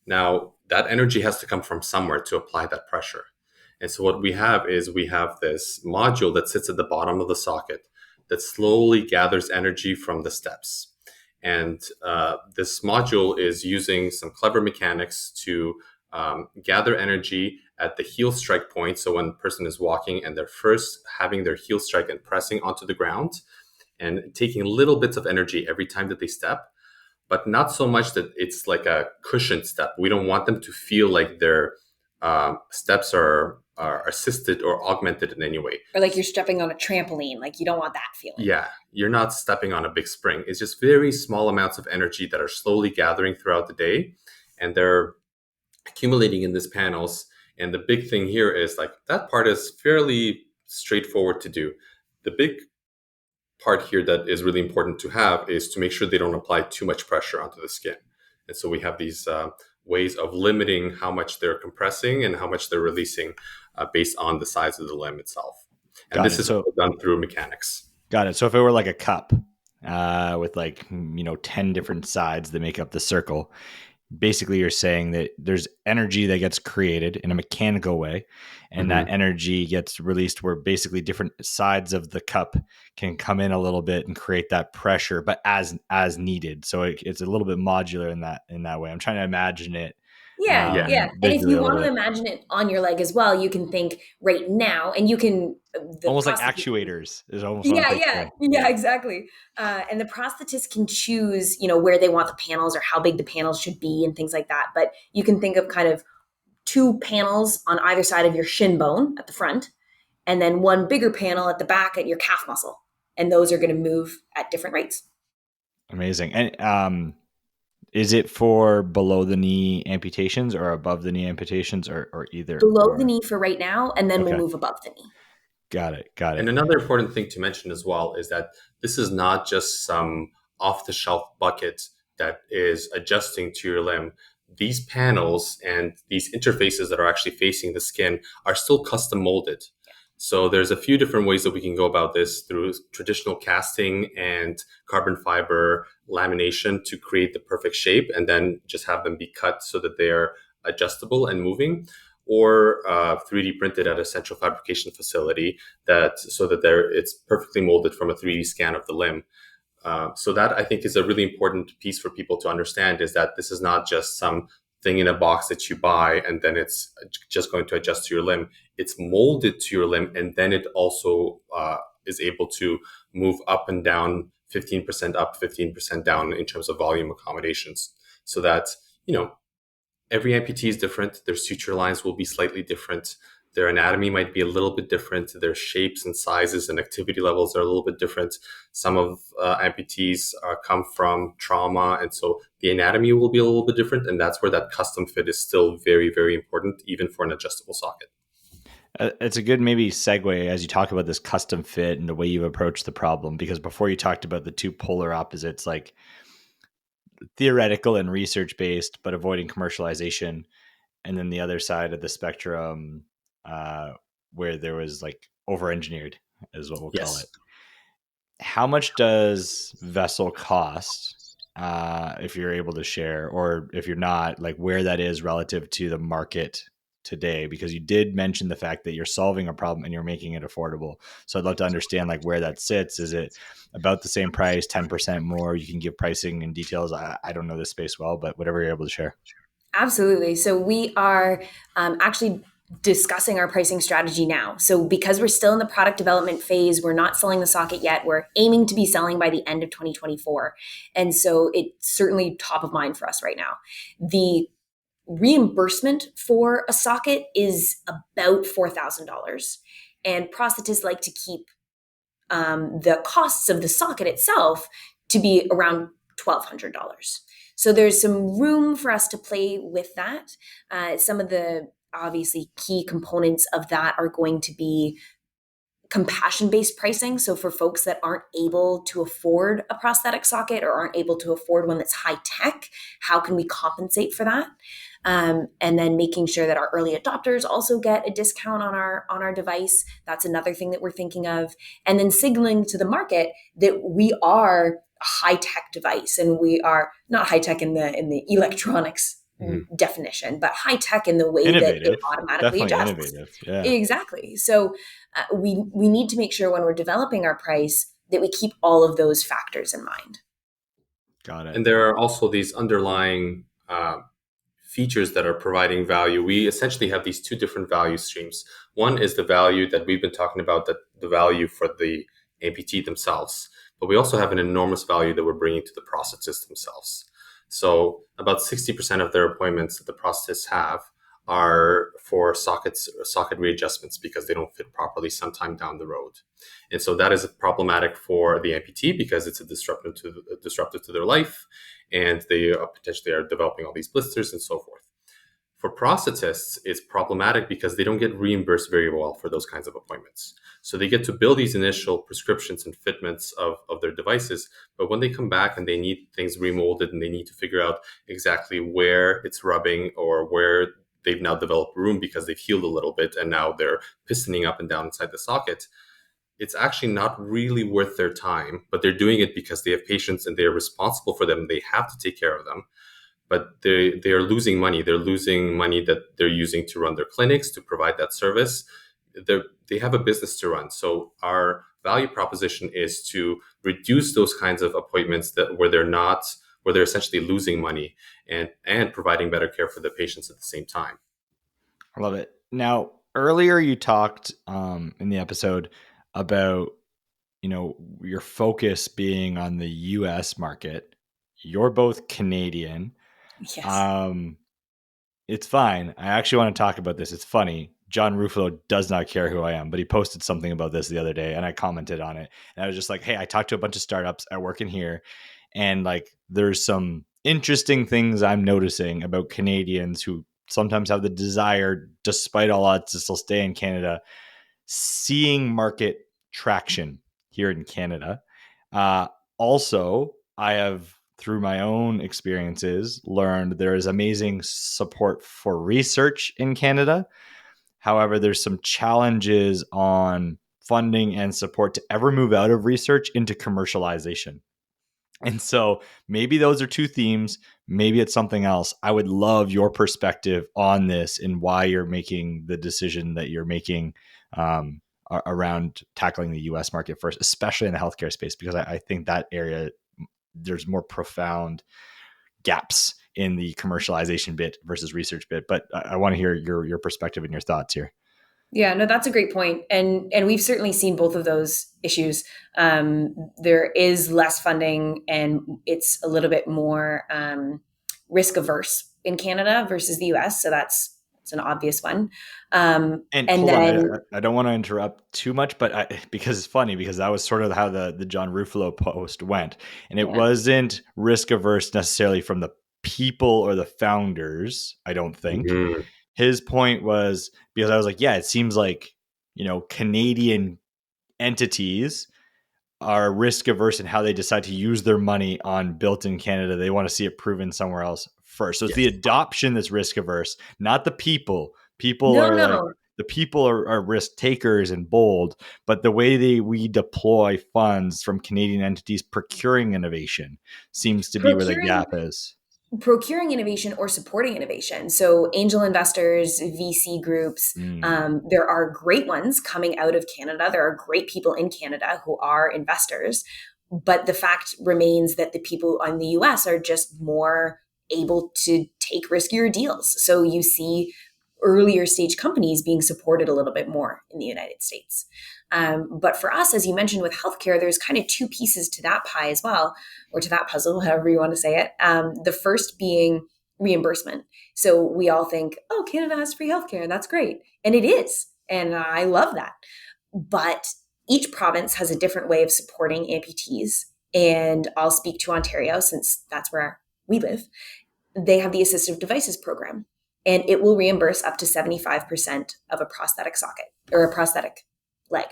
Now, that energy has to come from somewhere to apply that pressure. And so what we have is we have this module that sits at the bottom of the socket that slowly gathers energy from the steps. And this module is using some clever mechanics to gather energy at the heel strike point. So when the person is walking and they're first having their heel strike and pressing onto the ground and taking little bits of energy every time that they step, but not so much that it's like a cushioned step. We don't want them to feel like their steps are assisted or augmented in any way. Or like you're stepping on a trampoline, like you don't want that feeling. Yeah, you're not stepping on a big spring. It's just very small amounts of energy that are slowly gathering throughout the day, and they're accumulating in these panels. And the big thing here is like that part is fairly straightforward to do. The big part here that is really important to have is to make sure they don't apply too much pressure onto the skin. And so we have these ways of limiting how much they're compressing and how much they're releasing based on the size of the limb itself. And this is done through mechanics. Got it. So if it were like a cup with 10 different sides that make up the circle, basically you're saying that there's energy that gets created in a mechanical way, and that energy gets released where basically different sides of the cup can come in a little bit and create that pressure, but as needed. So it's a little bit modular in that way. I'm trying to imagine it. Yeah. And if you want to imagine it on your leg as well, you can think right now, and you can almost like actuators is almost yeah, exactly. And the prosthetist can choose, where they want the panels or how big the panels should be and things like that. But you can think of kind of two panels on either side of your shin bone at the front, and then one bigger panel at the back at your calf muscle, and those are going to move at different rates. Amazing. And is it for below the knee amputations or above the knee amputations or either? Below the knee for right now, and then we'll move above the knee. Got it. And another important thing to mention as well is that this is not just some off-the-shelf bucket that is adjusting to your limb. These panels and these interfaces that are actually facing the skin are still custom molded. So there's a few different ways that we can go about this through traditional casting and carbon fiber lamination to create the perfect shape and then just have them be cut so that they're adjustable and moving, or 3D printed at a central fabrication facility so that it's perfectly molded from a 3D scan of the limb. So that I think is a really important piece for people to understand, is that this is not just some thing in a box that you buy and then it's just going to adjust to your limb. It's molded to your limb, and then it also is able to move up and down 15% up, 15% down in terms of volume accommodations, so that, every amputee is different. Their suture lines will be slightly different. Their anatomy might be a little bit different. Their shapes and sizes and activity levels are a little bit different. Some of amputees come from trauma, and so the anatomy will be a little bit different. And that's where that custom fit is still very, very important, even for an adjustable socket. It's a good maybe segue as you talk about this custom fit and the way you've approached the problem, because before you talked about the two polar opposites, like theoretical and research based, but avoiding commercialization. and then the other side of the spectrum, where there was like over engineered, is what we'll call it. Yes. How much does Vessl cost? If you're able to share, or if you're not, like where that is relative to the market today, because you did mention the fact that you're solving a problem and you're making it affordable. So I'd love to understand like where that sits. Is it about the same price, 10% more? You can give pricing and details. I don't know this space well, but whatever you're able to share. Absolutely. So we are actually discussing our pricing strategy now. So because we're still in the product development phase, we're not selling the socket yet. We're aiming to be selling by the end of 2024. And so it's certainly top of mind for us right now. The reimbursement for a socket is about $4,000. And prosthetists like to keep the costs of the socket itself to be around $1,200. So there's some room for us to play with that. Some of the obviously key components of that are going to be compassion-based pricing. So for folks that aren't able to afford a prosthetic socket or aren't able to afford one that's high tech, how can we compensate for that? And then making sure that our early adopters also get a discount on our device. That's another thing that we're thinking of. And then signaling to the market that we are a high tech device, and we are not high tech in the electronics definition, but high tech in the way that it Innovative, automatically definitely adjusts. innovative. Yeah, Exactly. So we need to make sure when we're developing our price that we keep all of those factors in mind. got it. And there are also these underlying features that are providing value. We essentially have these two different value streams. One is the value that we've been talking about, that the value for the amputee themselves, but we also have an enormous value that we're bringing to the prosthetists themselves. So about 60% of their appointments that the prosthetists have are for socket readjustments because they don't fit properly sometime down the road. And so that is problematic for the amputee because it's a disruptive to their life, and they potentially are developing all these blisters and so forth. For prosthetists, it's problematic because they don't get reimbursed very well for those kinds of appointments. So they get to build these initial prescriptions and fitments of their devices, but when they come back and they need things remolded and they need to figure out exactly where it's rubbing or where they've now developed room because they've healed a little bit and now they're pistoning up and down inside the socket, it's actually not really worth their time, but they're doing it because they have patients and they're responsible for them. They have to take care of them, but they are losing money. They're losing money that they're using to run their clinics, to provide that service. They have a business to run. So our value proposition is to reduce those kinds of appointments where they're essentially losing money and providing better care for the patients at the same time. I love it. Now, earlier you talked in the episode about, your focus being on the US market. You're both Canadian. Yes. It's fine. I actually want to talk about this. It's funny. John Ruffalo does not care who I am, but he posted something about this the other day and I commented on it. And I was just like, hey, I talked to a bunch of startups. I work in here. And like, there's some interesting things I'm noticing about Canadians who sometimes have the desire, despite all odds, to still stay in Canada, seeing market traction here in Canada. Also, I have, through my own experiences, learned there is amazing support for research in Canada. However, there's some challenges on funding and support to ever move out of research into commercialization. And so maybe those are two themes. Maybe it's something else. I would love your perspective on this and why you're making the decision that you're making around tackling the US market first, especially in the healthcare space, because I think that area, there's more profound gaps in the commercialization bit versus research bit. But I want to hear your perspective and your thoughts here. Yeah, no, that's a great point, and we've certainly seen both of those issues. There is less funding, and it's a little bit more risk averse in Canada versus the US. So it's an obvious one. And And hold on, then I don't want to interrupt too much, but because it's funny, because that was sort of how the John Ruffalo post went. And it yeah, wasn't risk averse necessarily from the people or the founders, I don't think. Mhm. His point was, because I was like, yeah, it seems like, Canadian entities are risk averse in how they decide to use their money on built in Canada. They want to see it proven somewhere else first. So it's the adoption that's risk averse, not the people. People No, are like, no. the people are risk takers and bold, but the way we deploy funds from Canadian entities procuring innovation seems to be where the Procuring gap is. procuring innovation or supporting innovation. So angel investors, VC groups, there are great ones coming out of Canada. There are great people in Canada who are investors, but the fact remains that the people in the US are just more able to take riskier deals. So you see earlier stage companies being supported a little bit more in the United States. But for us, as you mentioned with healthcare, there's kind of two pieces to that pie as well, or to that puzzle, however you want to say it. The first being reimbursement. So we all think, oh, Canada has free healthcare. That's great. And it is. And I love that. But each province has a different way of supporting amputees. And I'll speak to Ontario since that's where we live. They have the assistive devices program, and it will reimburse up to 75% of a prosthetic socket or a prosthetic leg.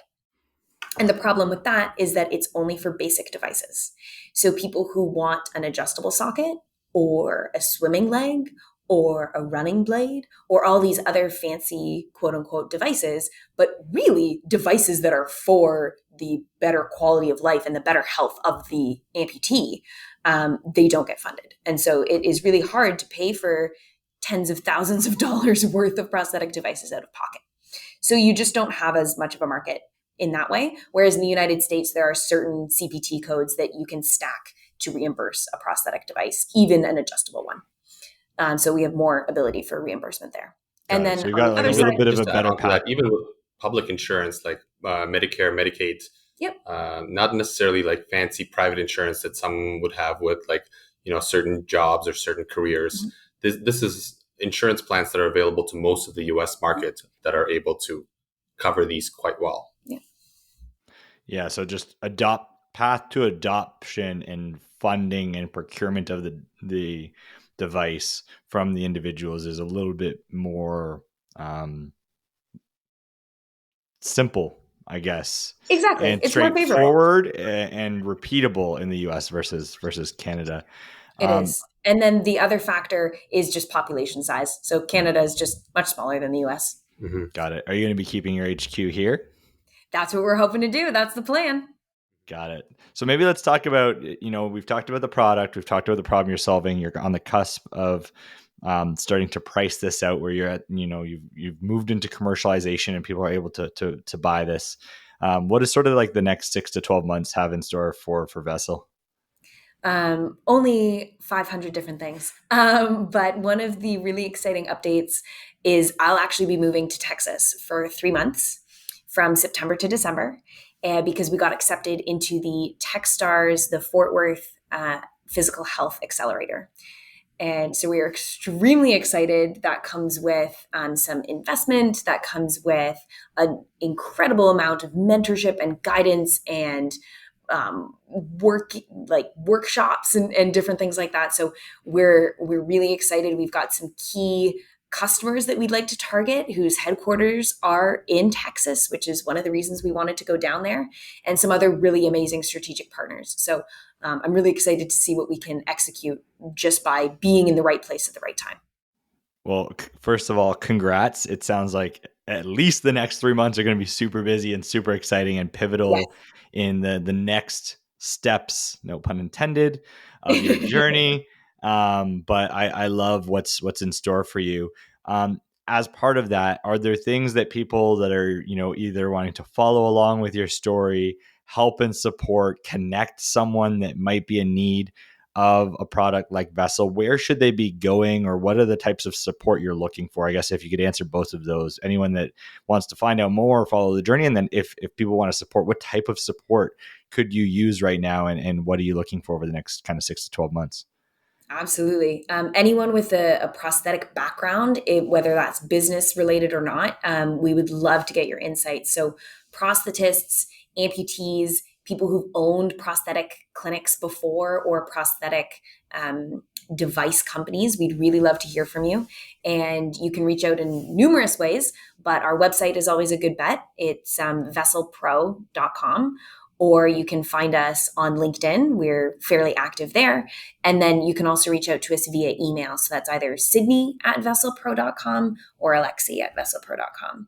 And the problem with that is that it's only for basic devices. So people who want an adjustable socket or a swimming leg or a running blade or all these other fancy quote unquote devices, but really devices that are for the better quality of life and the better health of the amputee, they don't get funded. And so it is really hard to pay for tens of thousands of dollars worth of prosthetic devices out of pocket. So you just don't have as much of a market in that way. Whereas in the United States, there are certain CPT codes that you can stack to reimburse a prosthetic device, even an adjustable one. So we have more ability for reimbursement there. And then so you on got the like a other little side, bit of Just a to add better on to that, path. even with public insurance like Medicare, Medicaid, yep, not necessarily like fancy private insurance that some would have with like, certain jobs or certain careers. This is insurance plans that are available to most of the US market that are able to cover these quite well. Yeah, so just path to adoption and funding and procurement of the device from the individuals is a little bit more simple, I guess, exactly. and It's more favorable. straightforward and repeatable in the U.S. versus Canada. It is. And then the other factor is just population size. So Canada is just much smaller than the US. Got it. Are you going to be keeping your HQ here? That's what we're hoping to do. That's the plan. Got it. So maybe let's talk about, we've talked about the product, we've talked about the problem you're solving. You're on the cusp of starting to price this out, where you're at, you've moved into commercialization and people are able to buy this. What is sort of like the next 6 to 12 months have in store for Vessl? Only 500 different things. But one of the really exciting updates is I'll actually be moving to Texas for 3 months from September to December, because we got accepted into the TechStars, the Fort Worth Physical Health Accelerator. And so we are extremely excited. That comes with some investment, that comes with an incredible amount of mentorship and guidance and workshops and different things like that. So we're really excited. We've got some key customers that we'd like to target whose headquarters are in Texas, which is one of the reasons we wanted to go down there, and some other really amazing strategic partners. So I'm really excited to see what we can execute just by being in the right place at the right time. Well, first of all, congrats. It sounds like at least the next 3 months are going to be super busy and super exciting and pivotal in the next steps, no pun intended, of your journey. But I love what's in store for you. As part of that, are there things that people that are, either wanting to follow along with your story, help and support, connect someone that might be in need of a product like Vessl, where should they be going, or what are the types of support you're looking for? I guess if you could answer both of those, anyone that wants to find out more, follow the journey. And then if people want to support, what type of support could you use right now? And what are you looking for over the next kind of 6 to 12 months? Absolutely. Anyone with a prosthetic background, whether that's business related or not, we would love to get your insights. So prosthetists, amputees, people who've owned prosthetic clinics before or prosthetic device companies, we'd really love to hear from you. And you can reach out in numerous ways, but our website is always a good bet. It's vesselpro.com. or you can find us on LinkedIn. We're fairly active there. And then you can also reach out to us via email. So that's either Sydney@vesselpro.com or Alexi@vesselpro.com.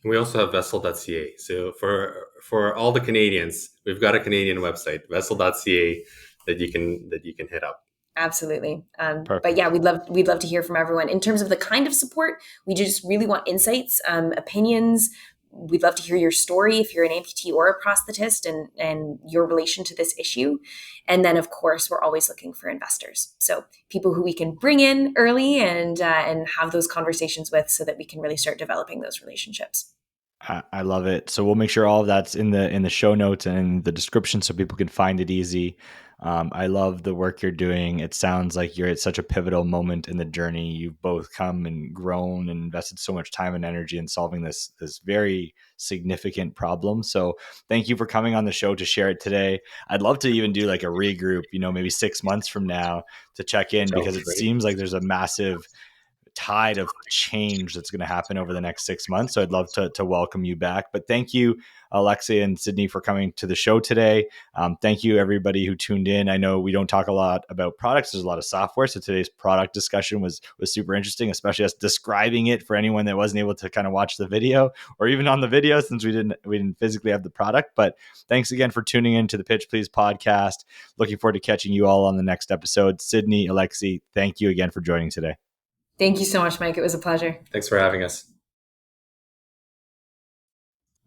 We also have Vessl.ca. So for all the Canadians, we've got a Canadian website, Vessl.ca, that you can hit up. Absolutely. But yeah, we'd love to hear from everyone. In terms of the kind of support, we just really want insights, opinions. We'd love to hear your story if you're an amputee or a prosthetist, and your relation to this issue. And then, of course, we're always looking for investors. So people who we can bring in early and have those conversations with, so that we can really start developing those relationships. I love it. So we'll make sure all of that's in the show notes and in the description so people can find it easy. I love the work you're doing. It sounds like you're at such a pivotal moment in the journey. You've both come and grown and invested so much time and energy in solving this very significant problem. So thank you for coming on the show to share it today. I'd love to even do like a regroup, maybe 6 months from now to check in, because it seems like there's a massive tide of change that's going to happen over the next 6 months. So I'd love to welcome you back. But thank you, Alexia and Sydney, for coming to the show today. Thank you, everybody who tuned in. I know we don't talk a lot about products. There's a lot of software. So today's product discussion was super interesting, especially us describing it for anyone that wasn't able to kind of watch the video, or even on the video, since we didn't physically have the product. But thanks again for tuning in to the Pitch Please podcast. Looking forward to catching you all on the next episode. Sydney, Alexi, thank you again for joining today. Thank you so much, Mike. It was a pleasure. Thanks for having us.